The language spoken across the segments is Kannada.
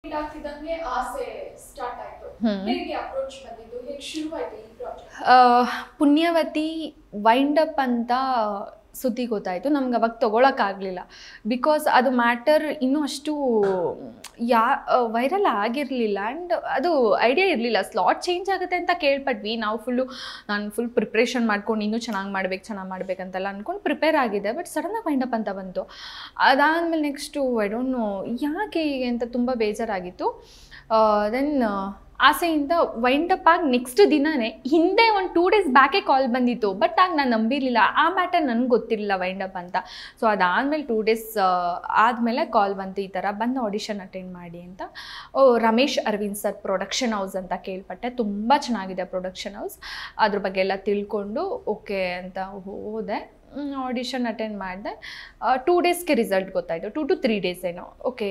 ಆಗ್ತಿದ್ದಂಗೆ ಆಸೆ ಸ್ಟಾರ್ಟ್ ಆಯ್ತು. ಹೇಗೆ ಅಪ್ರೋಚ್ ಬಂದಿದ್ದು, ಹೇಗೆ ಶುರು ಆಯ್ತು ಈ ಪ್ರಾಜೆಕ್ಟ್? ಪುಣ್ಯವತಿ ವೈಂಡ್ ಅಪ್ ಅಂತ ಸುದ್ದಿ ಗೊತ್ತಾಯಿತು. ನಮ್ಗೆ ಅವಾಗ ತೊಗೊಳಕ್ಕಾಗಲಿಲ್ಲ. ಬಿಕಾಸ್ ಅದು ಮ್ಯಾಟರ್ ಇನ್ನೂ ಅಷ್ಟು ವೈರಲ್ ಆಗಿರಲಿಲ್ಲ ಆ್ಯಂಡ್ ಅದು ಐಡಿಯಾ ಇರಲಿಲ್ಲ. ಸ್ಲಾಟ್ ಚೇಂಜ್ ಆಗುತ್ತೆ ಅಂತ ಕೇಳ್ಪಟ್ವಿ. ನಾನು ಫುಲ್ ಪ್ರಿಪ್ರೇಷನ್ ಮಾಡ್ಕೊಂಡು ಇನ್ನೂ ಚೆನ್ನಾಗಿ ಮಾಡ್ಬೇಕಂತೆಲ್ಲ ಅಂದ್ಕೊಂಡು ಪ್ರಿಪೇರ್ ಆಗಿದೆ. ಬಟ್ ಸಡನ್ನಾಗಿ ವೈಂಡ್ ಅಪ್ ಅಂತ ಬಂತು. ಅದಾದಮೇಲೆ ನೆಕ್ಸ್ಟು ಐ ಡೋಂಟ್ ನೋ ಯಾಕೆ ಹೀಗೆ ಅಂತ ತುಂಬ ಬೇಜಾರಾಗಿತ್ತು. ದೆನ್ ಆಸೆಯಿಂದ ವೈಂಡ್ ಅಪ್ ಆಗಿ ನೆಕ್ಸ್ಟ್ ದಿನವೇ ಹಿಂದೆ ಒಂದು 2 days ಬ್ಯಾಕೆ ಕಾಲ್ ಬಂದಿತ್ತು. ಬಟ್ ಆಗ ನಾನು ನಂಬಿರಲಿಲ್ಲ. ಆ ಮ್ಯಾಟರ್ ನನಗೆ ಗೊತ್ತಿರಲಿಲ್ಲ ವೈಂಡ್ ಅಪ್ ಅಂತ. ಸೊ ಅದಾದಮೇಲೆ 2 days ಆದಮೇಲೆ ಕಾಲ್ ಬಂತು, ಈ ಥರ ಬಂದು ಆಡಿಷನ್ ಅಟೆಂಡ್ ಮಾಡಿ ಅಂತ. Ramesh Aravind sir production house ಅಂತ ಕೇಳ್ಪಟ್ಟೆ. ತುಂಬ ಚೆನ್ನಾಗಿದೆ ಪ್ರೊಡಕ್ಷನ್ ಹೌಸ್. ಅದ್ರ ಬಗ್ಗೆ ಎಲ್ಲ ತಿಳ್ಕೊಂಡು ಓಕೆ ಅಂತ ಹೋದೆ. ಆಡಿಷನ್ ಅಟೆಂಡ್ ಮಾಡಿದೆ. 2 daysಗೆ ರಿಸಲ್ಟ್ ಗೊತ್ತಾಯಿತು. 2 to 3 days ಏನೋ. ಓಕೆ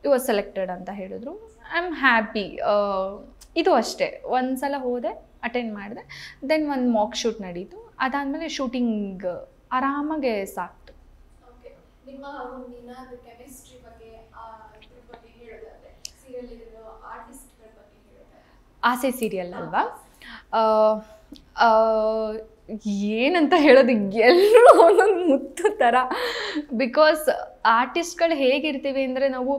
ಯು ಆರ್ ಸೆಲೆಕ್ಟೆಡ್ ಅಂತ ಹೇಳಿದ್ರು. I am happy. ಇದು ಅಷ್ಟೇ. ಒಂದು ಸಲ ಹೋದೆ, ಅಟೆಂಡ್ ಮಾಡಿದೆ. ದೆನ್ ಒಂದು ಮಾಕ್ ಶೂಟ್ ನಡೀತು. ಅದಾದಮೇಲೆ ಶೂಟಿಂಗ್ ಆರಾಮಾಗೆ ಸಾಕ್ತು. ಓಕೆ, ನಿಮ್ಮ ನಿನಾದ ಕೆಮಿಸ್ಟ್ರಿ ಬಗ್ಗೆ ಹೇಳೋದಾದ್ರೆ ಸೀರಿಯಲ್ ಇರೋ ಆರ್ಟಿಸ್ಟ್ಗಳ ಬಗ್ಗೆ ಹೇಳೋದಾದ್ರೆ ಆಸೆ ಸೀರಿಯಲ್ ಅಲ್ವಾ? ಏನಂತ ಹೇಳೋದು, ಎಲ್ಲರೂ ಒಂದೊಂದು ಮುತ್ತು ಥರ. ಬಿಕಾಸ್ ಆರ್ಟಿಸ್ಟ್ಗಳು ಹೇಗಿರ್ತೀವಿ ಅಂದರೆ ನಾವು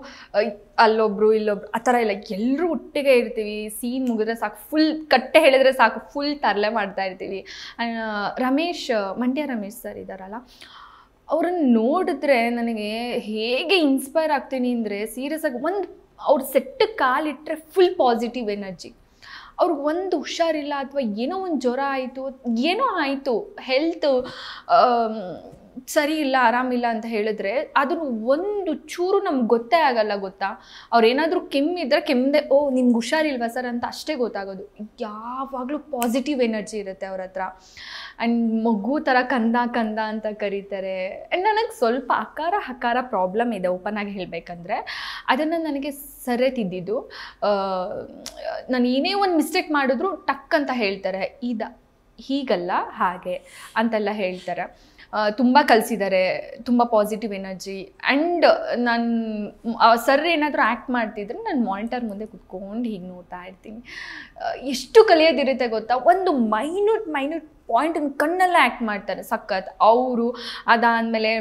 ಅಲ್ಲೊಬ್ರು ಇಲ್ಲೊಬ್ರು ಆ ಥರ ಇಲ್ಲ, ಎಲ್ಲರೂ ಒಟ್ಟಿಗೆ ಇರ್ತೀವಿ. ಸೀನ್ ಮುಗಿದ್ರೆ ಸಾಕು, ಫುಲ್ ಕಟ್ಟೆ ಹೇಳಿದ್ರೆ ಸಾಕು, ಫುಲ್ ತರಲೆ ಮಾಡ್ತಾ ಇರ್ತೀವಿ. ಮಂಡ್ಯ ರಮೇಶ್ ಸರ್ ಇದ್ದಾರಲ್ಲ, ಅವ್ರನ್ನ ನೋಡಿದ್ರೆ ನನಗೆ ಹೇಗೆ ಇನ್ಸ್ಪೈರ್ ಆಗ್ತೀನಿ ಅಂದರೆ ಸೀರಿಯಸ್ ಆಗಿ ಅವ್ರ ಸೆಟ್ಟಿಗೆ ಕಾಲಿಟ್ಟರೆ ಫುಲ್ ಪಾಸಿಟಿವ್ ಎನರ್ಜಿ. ಅವ್ರಿಗೆ ಒಂದು ಹುಷಾರಿಲ್ಲ ಅಥವಾ ಏನೋ ಒಂದು ಜ್ವರ ಆಯಿತು, ಏನೋ ಆಯಿತು, ಹೆಲ್ತ್ ಸರಿ ಇಲ್ಲ, ಆರಾಮಿಲ್ಲ ಅಂತ ಹೇಳಿದ್ರೆ ಅದನ್ನು ಒಂದು ಚೂರು ನಮ್ಗೆ ಗೊತ್ತೇ ಆಗಲ್ಲ. ಗೊತ್ತಾ, ಅವ್ರೇನಾದರೂ ಕೆಮ್ಮಿದ್ರೆ ಕೆಮ್ಮದೆ ನಿಮ್ಗೆ ಹುಷಾರಿಲ್ವಾ ಸರ್ ಅಂತ ಅಷ್ಟೇ ಗೊತ್ತಾಗೋದು. ಯಾವಾಗಲೂ ಪಾಸಿಟಿವ್ ಎನರ್ಜಿ ಇರುತ್ತೆ ಅವ್ರ ಹತ್ರ. ಆ್ಯಂಡ್ ಮಗು ಥರ ಕಂದ ಅಂತ ಕರೀತಾರೆ. ಆ್ಯಂಡ್ ನನಗೆ ಸ್ವಲ್ಪ ಹಕಾರ ಪ್ರಾಬ್ಲಮ್ ಇದೆ, ಓಪನ್ ಆಗಿ ಹೇಳಬೇಕಂದ್ರೆ. ಅದನ್ನು ನನಗೆ ಸರಿತಿದ್ದಿದ್ದು. ನಾನು ಏನೇ ಒಂದು ಮಿಸ್ಟೇಕ್ ಮಾಡಿದ್ರು ಟಕ್ ಅಂತ ಹೇಳ್ತಾರೆ, ಹೀಗಲ್ಲ ಹಾಗೆ ಅಂತೆಲ್ಲ ಹೇಳ್ತಾರೆ. ತುಂಬ ಕಲಿಸಿದ್ದಾರೆ, ತುಂಬ ಪಾಸಿಟಿವ್ ಎನರ್ಜಿ. ಆ್ಯಂಡ್ ನಾನು ಸರ್ ಏನಾದರೂ ಆ್ಯಕ್ಟ್ ಮಾಡ್ತಿದ್ರೆ ನಾನು ಮಾನಿಟರ್ ಮುಂದೆ ಕುತ್ಕೊಂಡು ಹೀಗೆ ನೋಡ್ತಾ ಇರ್ತೀನಿ. ಎಷ್ಟು ಕಲಿಯೋದಿರುತ್ತೆ ಗೊತ್ತಾ. ಒಂದು ಮೈನ್ಯೂಟ್ ಪಾಯಿಂಟನ್ನು ಕಣ್ಣಲ್ಲೇ ಆ್ಯಕ್ಟ್ ಮಾಡ್ತಾರೆ, ಸಖತ್ ಅವರು. ಅದಾದಮೇಲೆ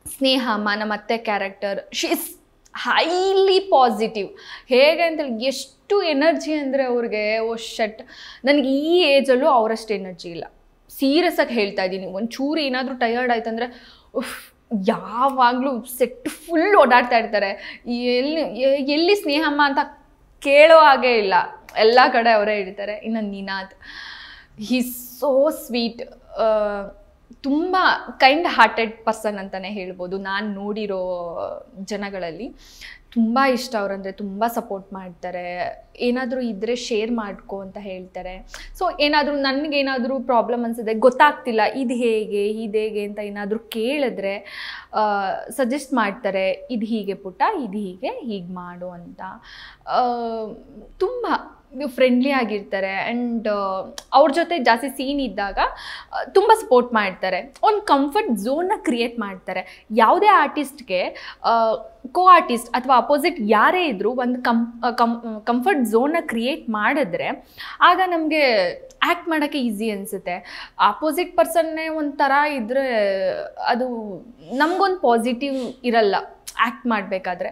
ಸ್ನೇಹಮ್ಮ ನಮ್ಮ ಅತ್ತೆ character, she is highly positive. ಹೇಗೆ ಅಂತೇಳಿ ಎಷ್ಟು ಎನರ್ಜಿ ಅಂದರೆ ಅವ್ರಿಗೆ ನನಗೆ ಈ ಏಜಲ್ಲೂ ಅವರಷ್ಟು ಎನರ್ಜಿ ಇಲ್ಲ. ಸೀರಿಯಸ್ ಆಗಿ ಹೇಳ್ತಾ ಇದ್ದೀನಿ. ಒಂಚೂರು ಏನಾದರೂ ಟಯರ್ಡ್ ಆಯ್ತಂದರೆ ಯಾವಾಗಲೂ ಸೆಟ್ ಫುಲ್ ಓಡಾಡ್ತಾ ಇರ್ತಾರೆ. ಎಲ್ಲಿ ಸ್ನೇಹಮ್ಮ ಅಂತ ಕೇಳೋ ಹಾಗೆ ಇಲ್ಲ, ಎಲ್ಲ ಕಡೆ ಅವರೇ ಇರ್ತಾರೆ. ಇನ್ನು ನಿನಾದ್, ಹಿ ಸೋ ಸ್ವೀಟ್. ತುಂಬ ಕೈಂಡ್ ಹಾರ್ಟೆಡ್ ಪರ್ಸನ್ ಅಂತಲೇ ಹೇಳ್ಬೋದು. ನಾನು ನೋಡಿರೋ ಜನಗಳಲ್ಲಿ ತುಂಬ ಇಷ್ಟ ಅವರಂದರೆ. ತುಂಬ ಸಪೋರ್ಟ್ ಮಾಡ್ತಾರೆ. ಏನಾದರೂ ಇದ್ದರೆ ಶೇರ್ ಮಾಡ್ಕೊ ಅಂತ ಹೇಳ್ತಾರೆ. ಸೊ ಏನಾದರೂ ನನಗೇನಾದರೂ ಪ್ರಾಬ್ಲಮ್ ಅನಿಸಿದೆ, ಗೊತ್ತಾಗ್ತಿಲ್ಲ ಇದು ಹೇಗೆ ಅಂತ ಏನಾದರೂ ಕೇಳಿದ್ರೆ ಸಜೆಸ್ಟ್ ಮಾಡ್ತಾರೆ. ಇದು ಹೀಗೆ ಪುಟ್ಟ, ಇದು ಹೀಗೆ ಮಾಡು ಅಂತ. ತುಂಬ ಫ್ರೆಂಡ್ಲಿ ಆಗಿರ್ತಾರೆ. ಆ್ಯಂಡ್ ಅವ್ರ ಜೊತೆ ಜಾಸ್ತಿ ಸೀನ್ ಇದ್ದಾಗ ತುಂಬ ಸಪೋರ್ಟ್ ಮಾಡ್ತಾರೆ. ಒಂದು ಕಂಫರ್ಟ್ ಝೋನ್ನ ಕ್ರಿಯೇಟ್ ಮಾಡ್ತಾರೆ. ಯಾವುದೇ ಆರ್ಟಿಸ್ಟ್ಗೆ ಕೋ ಆರ್ಟಿಸ್ಟ್ ಅಥವಾ ಅಪೋಸಿಟ್ ಯಾರೇ ಇದ್ದರೂ ಒಂದು ಕಂಫರ್ಟ್ ಝೋನ್ನ ಕ್ರಿಯೇಟ್ ಮಾಡಿದ್ರೆ ಆಗ ನಮಗೆ ಆ್ಯಕ್ಟ್ ಮಾಡೋಕ್ಕೆ ಈಸಿ ಅನಿಸುತ್ತೆ. ಆಪೋಸಿಟ್ ಪರ್ಸನ್ನೇ ಒಂಥರ ಇದ್ದರೆ ಅದು ನಮಗೊಂದು ಪಾಸಿಟಿವ್ ಇರಲ್ಲ ಆ್ಯಕ್ಟ್ ಮಾಡಬೇಕಾದ್ರೆ.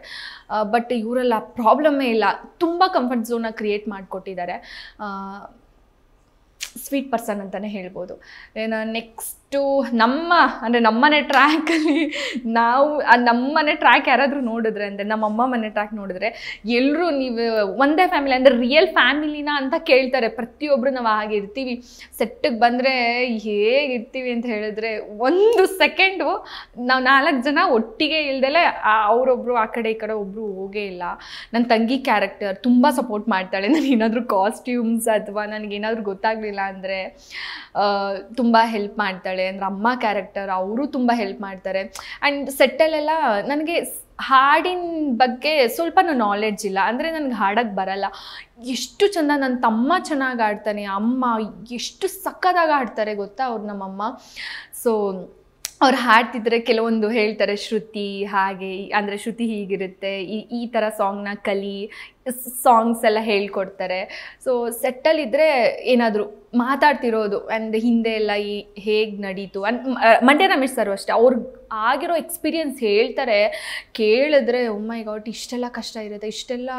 ಬಟ್ ಇವರೆಲ್ಲ ಪ್ರಾಬ್ಲಮ್ಮೇ ಇಲ್ಲ, ತುಂಬ ಕಂಫರ್ಟ್ ಝೋನ್ನ ಕ್ರಿಯೇಟ್ ಮಾಡಿಕೊಟ್ಟಿದ್ದಾರೆ. ಸ್ವೀಟ್ ಪರ್ಸನ್ ಅಂತಲೇ ಹೇಳ್ಬೋದು. ನೆಕ್ಸ್ಟು ನಮ್ಮನೆ ಟ್ರ್ಯಾಕಲ್ಲಿ ನಮ್ಮನೆ ಟ್ರ್ಯಾಕ್ ಯಾರಾದರೂ ನೋಡಿದ್ರೆ ಅಂದರೆ ನಮ್ಮಮ್ಮ ಮನೆ ಟ್ರ್ಯಾಕ್ ನೋಡಿದ್ರೆ ಎಲ್ಲರೂ ನೀವು ಒಂದೇ ಫ್ಯಾಮಿಲಿ ಅಂದರೆ ರಿಯಲ್ ಫ್ಯಾಮಿಲಿನ ಅಂತ ಕೇಳ್ತಾರೆ. ಪ್ರತಿಯೊಬ್ಬರು ನಾವು ಹಾಗೆ ಇರ್ತೀವಿ. ಸೆಟ್ಟಿಗೆ ಬಂದರೆ ಹೇಗಿರ್ತೀವಿ ಅಂತ ಹೇಳಿದ್ರೆ 1 ಸೆಕೆಂಡು ನಾವು 4 ಜನ ಒಟ್ಟಿಗೆ ಇಲ್ದಲೆ ಅವರೊಬ್ಬರು ಆ ಕಡೆ ಈ ಕಡೆ ಒಬ್ಬರು ಹೋಗೇ ಇಲ್ಲ. ನನ್ನ ತಂಗಿ ಕ್ಯಾರೆಕ್ಟರ್ ತುಂಬ ಸಪೋರ್ಟ್ ಮಾಡ್ತಾಳೆ. ನಾನು ಏನಾದರೂ ಕಾಸ್ಟ್ಯೂಮ್ಸ್ ಅಥವಾ ನನಗೇನಾದರೂ ಗೊತ್ತಾಗಲಿಲ್ಲ ಅಂದರೆ ತುಂಬ ಹೆಲ್ಪ್ ಮಾಡ್ತಾಳೆ. ಅಂದರೆ ಅಮ್ಮ ಕ್ಯಾರೆಕ್ಟರ್ ಅವರು ತುಂಬ ಹೆಲ್ಪ್ ಮಾಡ್ತಾರೆ. ಆ್ಯಂಡ್ ಸೆಟ್ಟಲ್ಲೆಲ್ಲ ನನಗೆ ಹಾಡಿನ ಬಗ್ಗೆ ಸ್ವಲ್ಪನೂ ನಾಲೆಡ್ಜ್ ಇಲ್ಲ. ಅಂದರೆ ನನಗೆ ಹಾಡೋಕ್ಕೆ ಬರಲ್ಲ. ಎಷ್ಟು ಚೆಂದ ನನ್ನ ತಮ್ಮ ಚೆನ್ನಾಗಿ ಆಡ್ತಾನೆ, ಅಮ್ಮ ಎಷ್ಟು ಸಕ್ಕತ್ತಾಗಿ ಆಡ್ತಾರೆ ಗೊತ್ತಾ ಅವ್ರು, ನಮ್ಮಮ್ಮ. ಸೊ ಅವ್ರು ಹಾಡ್ತಿದ್ರೆ ಕೆಲವೊಂದು ಹೇಳ್ತಾರೆ ಶ್ರುತಿ ಹಾಗೆ, ಅಂದರೆ ಶ್ರುತಿ ಹೀಗಿರುತ್ತೆ, ಈ ಥರ ಸಾಂಗ್ನ ಕಲಿ, ಸಾಂಗ್ಸ್ ಎಲ್ಲ ಹೇಳ್ಕೊಡ್ತಾರೆ. ಸೊ ಸೆಟ್ಟಲ್ಲಿದ್ದರೆ ಏನಾದರೂ ಮಾತಾಡ್ತಿರೋದು ಆ್ಯಂಡ್ ಹಿಂದೆ ಎಲ್ಲ ಹೇಗೆ ನಡೀತು ಮಂಡ್ಯ ರಮೇಶ್ ಸರ್ ಅಷ್ಟೇ, ಅವ್ರಿಗೆ ಆಗಿರೋ ಎಕ್ಸ್ಪೀರಿಯನ್ಸ್ ಹೇಳ್ತಾರೆ. ಕೇಳಿದ್ರೆ ಓ ಮೈ ಗಾಡ್ ಇಷ್ಟೆಲ್ಲ ಕಷ್ಟ ಇರುತ್ತೆ, ಇಷ್ಟೆಲ್ಲ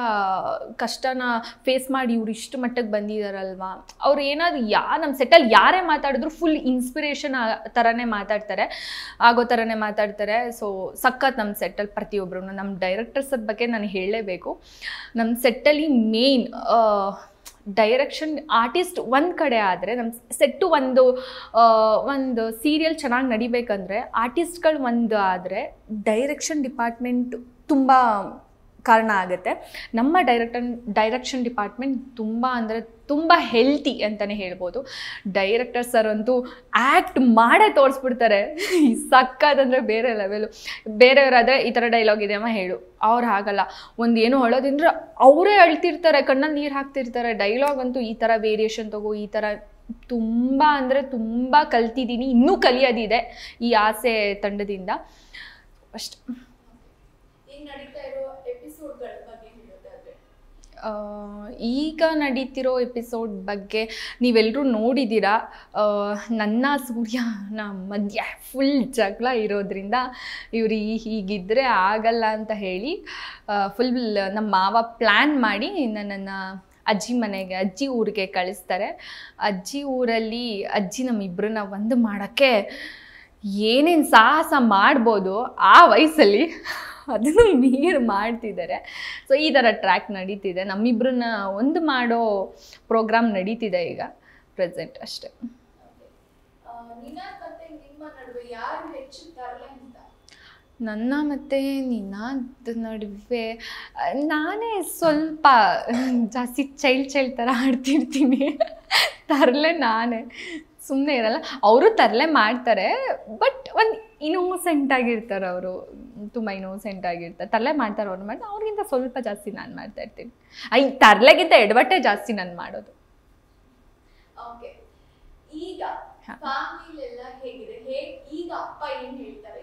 ಕಷ್ಟನ ಫೇಸ್ ಮಾಡಿ ಇವ್ರು ಇಷ್ಟು ಮಟ್ಟಕ್ಕೆ ಬಂದಿದ್ದಾರಲ್ವಾ. ಅವ್ರು ಏನಾದರೂ ನಮ್ಮ ಸೆಟ್ಟಲ್ಲಿ ಯಾರೇ ಮಾತಾಡಿದ್ರು ಫುಲ್ ಇನ್ಸ್ಪಿರೇಷನ್ ಥರನೇ ಮಾತಾಡ್ತಾರೆ, ಆಗೋ ಥರನೇ ಮಾತಾಡ್ತಾರೆ. ಸೊ ಸಖತ್ ನಮ್ಮ ಸೆಟ್ಟಲ್ಲಿ ಪ್ರತಿಯೊಬ್ಬರು. ನಮ್ಮ ಡೈರೆಕ್ಟರ್ಸ್ ಬಗ್ಗೆ ನಾನು ಹೇಳಲೇಬೇಕು. ನಮ್ಮ ಸೆಟ್ಟಲ್ಲಿ ಮೇನ್ ಡೈರೆಕ್ಷನ್ ಆರ್ಟಿಸ್ಟ್ ಒಂದು ಕಡೆ ಆದರೆ, ನಮ್ಮ ಸೆಟ್ಟು ಒಂದು ಸೀರಿಯಲ್ ಚೆನ್ನಾಗಿ ನಡಿಬೇಕಂದ್ರೆ ಆರ್ಟಿಸ್ಟ್ಗಳು ಒಂದು ಆದರೆ ಡೈರೆಕ್ಷನ್ ಡಿಪಾರ್ಟ್ಮೆಂಟ್ ತುಂಬ ಕಾರಣ ಆಗುತ್ತೆ. ನಮ್ಮ ಡೈರೆಕ್ಷನ್ ಡಿಪಾರ್ಟ್ಮೆಂಟ್ ತುಂಬ ಅಂದರೆ ತುಂಬ ಹೆಲ್ತಿ ಅಂತಲೇ ಹೇಳ್ಬೋದು. ಡೈರೆಕ್ಟರ್ ಸರ್ ಅಂತೂ ಆ್ಯಕ್ಟ್ ಮಾಡೇ ತೋರಿಸ್ಬಿಡ್ತಾರೆ, ಸಕ್ಕದಂದರೆ ಬೇರೆ ಲೆವೆಲು. ಬೇರೆಯವರಾದರೆ ಈ ಥರ ಡೈಲಾಗ್ ಇದೆಯಮ್ಮ ಹೇಳು, ಅವ್ರು ಹಾಗಲ್ಲ, ಒಂದು ಏನೋ ಹೇಳೋದಂದ್ರೆ ಅವರೇ ಅಳ್ತಿರ್ತಾರೆ, ಕಣ್ಣಲ್ಲಿ ನೀರು ಹಾಕ್ತಿರ್ತಾರೆ. ಡೈಲಾಗ್ ಅಂತೂ ಈ ಥರ ವೇರಿಯೇಷನ್ ತಗೋ, ಈ ಥರ ತುಂಬ ಅಂದರೆ ತುಂಬ ಕಲ್ತಿದ್ದೀನಿ, ಇನ್ನೂ ಕಲಿಯೋದಿದೆ ಈ ಆಸೆ ತಂಡದಿಂದ ಅಷ್ಟೆ. ಈಗ ನಡೀತಿರೋ ಎಪಿಸೋಡ್ ಬಗ್ಗೆ ನೀವೆಲ್ಲರೂ ನೋಡಿದ್ದೀರಾ. ನನ್ನ ಸೂರ್ಯನ ಮಧ್ಯ ಫುಲ್ ಜಗಳ ಇರೋದ್ರಿಂದ ಇವರು ಹೀಗಿದ್ದರೆ ಆಗಲ್ಲ ಅಂತ ಹೇಳಿ ಫುಲ್ ನಮ್ಮ ಮಾವ ಪ್ಲ್ಯಾನ್ ಮಾಡಿ ನನ್ನನ್ನು ಅಜ್ಜಿ ಊರಿಗೆ ಕಳಿಸ್ತಾರೆ. ಅಜ್ಜಿ ಊರಲ್ಲಿ ಅಜ್ಜಿ ನಮ್ಮಿಬ್ಬರನ್ನ ಒಂದು ಮಾಡೋಕ್ಕೆ ಏನೇನು ಸಾಹಸ ಮಾಡ್ಬೋದು ಆ ವಯಸ್ಸಲ್ಲಿ ಅದನ್ನು ಮೀರಿ ಮಾಡ್ತಿದ್ದಾರೆ. ಸೊ ಈ ಥರ ಟ್ರ್ಯಾಕ್ ನಡೀತಿದೆ, ನಮ್ಮಿಬ್ಬರನ್ನ ಒಂದು ಮಾಡೋ ಪ್ರೋಗ್ರಾಮ್ ನಡೀತಿದೆ ಈಗ ಪ್ರೆಸೆಂಟ್ ಅಷ್ಟೆ. ನನ್ನ ಮತ್ತು ನಿನಾದ್ ನಡುವೆ ನಾನೇ ಸ್ವಲ್ಪ ಜಾಸ್ತಿ ಚೈಲ್ಡ್ ಥರ ಆಡ್ತಿರ್ತೀನಿ. ತರಲೆ ನಾನೇ ಸುಮ್ಮನೆ ಇರಲ್ಲ, ಅವರು ತರಲೆ ಮಾಡ್ತಾರೆ, ಬಟ್ ಒಂದು ಇನ್ನೋಸೆಂಟ್ ಆಗಿರ್ತಾರೆ. ಅವರು ತುಂಬ ಇನ್ನೋಸೆಂಟ್ ಆಗಿರ್ತಾರೆ, ತರಲೆ ಮಾಡ್ತಾರೆ ಅವ್ರು ಮಾಡಿ, ಅವ್ರಿಗಿಂತ ಸ್ವಲ್ಪ ಜಾಸ್ತಿ ನಾನು ಮಾಡ್ತಾ ಇರ್ತೀನಿ. ತರಲೆಗಿಂತ ಎಡವಟ್ಟೆ ಜಾಸ್ತಿ ನಾನು ಮಾಡೋದು. ಈಗ ಈಗ ಅಪ್ಪ ಏನ್ ಹೇಳ್ತಾರೆ,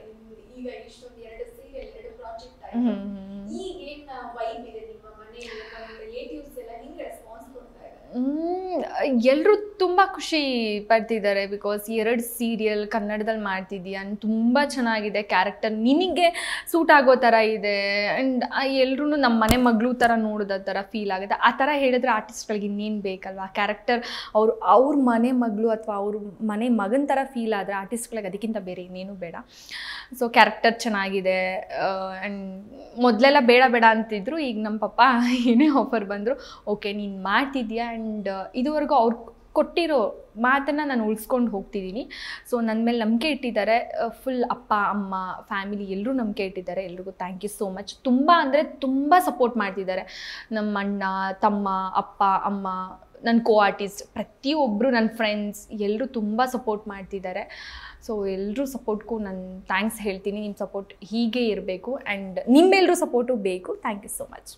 ಈಗ ಇಷ್ಟೊಂದು 2 ಸೀರಿಯಲ್ 2 ಪ್ರಾಜೆಕ್ಟ್ ಆಯ್ತು, ಈಗ ಏನ್ ವೈಬ್ ಇದೆ ನಿಮ್ಮ ಮನೆಯಲ್ಲಿ, ರಿಲೇಟಿವ್ಸ್ ಎಲ್ಲ ಹೆಂಗ್ ರೆಸ್ಪಾನ್ಸ್ ಕೊಡ್ತಾ ಇದ್ದಾರೆ? ಎಲ್ಲರೂ ತುಂಬ ಖುಷಿ ಪಡ್ತಿದ್ದಾರೆ. ಬಿಕಾಸ್ 2 ಸೀರಿಯಲ್ ಕನ್ನಡದಲ್ಲಿ ಮಾಡ್ತಿದ್ದೀಯ, ತುಂಬ ಚೆನ್ನಾಗಿದೆ, ಕ್ಯಾರೆಕ್ಟರ್ ನಿನಗೆ ಸೂಟ್ ಆಗೋ ಥರ ಇದೆ, ಆ್ಯಂಡ್ ಎಲ್ಲರೂ ನಮ್ಮ ಮನೆ ಮಗಳು ಥರ ನೋಡೋದ ಥರ ಫೀಲ್ ಆಗುತ್ತೆ. ಆ ಥರ ಹೇಳಿದ್ರೆ ಆರ್ಟಿಸ್ಟ್ಗಳಿಗೆ ಇನ್ನೇನು ಬೇಕಲ್ವ, ಕ್ಯಾರೆಕ್ಟರ್ ಅವ್ರ ಮನೆ ಮಗಳು ಅಥವಾ ಅವ್ರ ಮನೆ ಮಗನ ಥರ ಫೀಲ್ ಆದರೆ ಆರ್ಟಿಸ್ಟ್ಗಳಿಗೆ ಅದಕ್ಕಿಂತ ಬೇರೆ ಇನ್ನೇನು ಬೇಡ. ಸೊ ಕ್ಯಾರೆಕ್ಟರ್ ಚೆನ್ನಾಗಿದೆ. ಆ್ಯಂಡ್ ಮೊದಲೆಲ್ಲ ಬೇಡ ಅಂತಿದ್ರು, ಈಗ ನಮ್ಮ ಪಪ್ಪ ಏನೇ ಆಫರ್ ಬಂದರು ಓಕೆ ನೀನು ಮಾಡ್ತಿದ್ಯಾ, ಆ್ಯಂಡ್ ಇದುವರೆಗೂ ಅವ್ರು ಕೊಟ್ಟಿರೋ ಮಾತನ್ನು ನಾನು ಉಳಿಸ್ಕೊಂಡು ಹೋಗ್ತಿದ್ದೀನಿ. ಸೊ ನನ್ನ ಮೇಲೆ ನಂಬಿಕೆ ಇಟ್ಟಿದ್ದಾರೆ, ಫುಲ್ ಅಪ್ಪ ಅಮ್ಮ ಫ್ಯಾಮಿಲಿ ಎಲ್ಲರೂ ನಂಬಿಕೆ ಇಟ್ಟಿದ್ದಾರೆ. ಎಲ್ರಿಗೂ ಥ್ಯಾಂಕ್ ಯು ಸೋ ಮಚ್. ತುಂಬ ಅಂದರೆ ತುಂಬ ಸಪೋರ್ಟ್ ಮಾಡ್ತಿದ್ದಾರೆ. ನಮ್ಮ ಅಣ್ಣ ತಮ್ಮ ಅಪ್ಪ ಅಮ್ಮ ನನ್ನ ಕೋ ಆರ್ಟಿಸ್ಟ್ ಪ್ರತಿಯೊಬ್ಬರು ನನ್ನ ಫ್ರೆಂಡ್ಸ್ ಎಲ್ಲರೂ ತುಂಬ ಸಪೋರ್ಟ್ ಮಾಡ್ತಿದ್ದಾರೆ. ಸೊ ಎಲ್ಲರೂ ಸಪೋರ್ಟ್ಗೂ ನಾನು ಥ್ಯಾಂಕ್ಸ್ ಹೇಳ್ತೀನಿ. ನಿಮ್ಮ ಸಪೋರ್ಟ್ ಹೀಗೆ ಇರಬೇಕು, ಆ್ಯಂಡ್ ನಿಮ್ಮೆಲ್ಲರೂ ಸಪೋರ್ಟು ಬೇಕು. Thank you so much.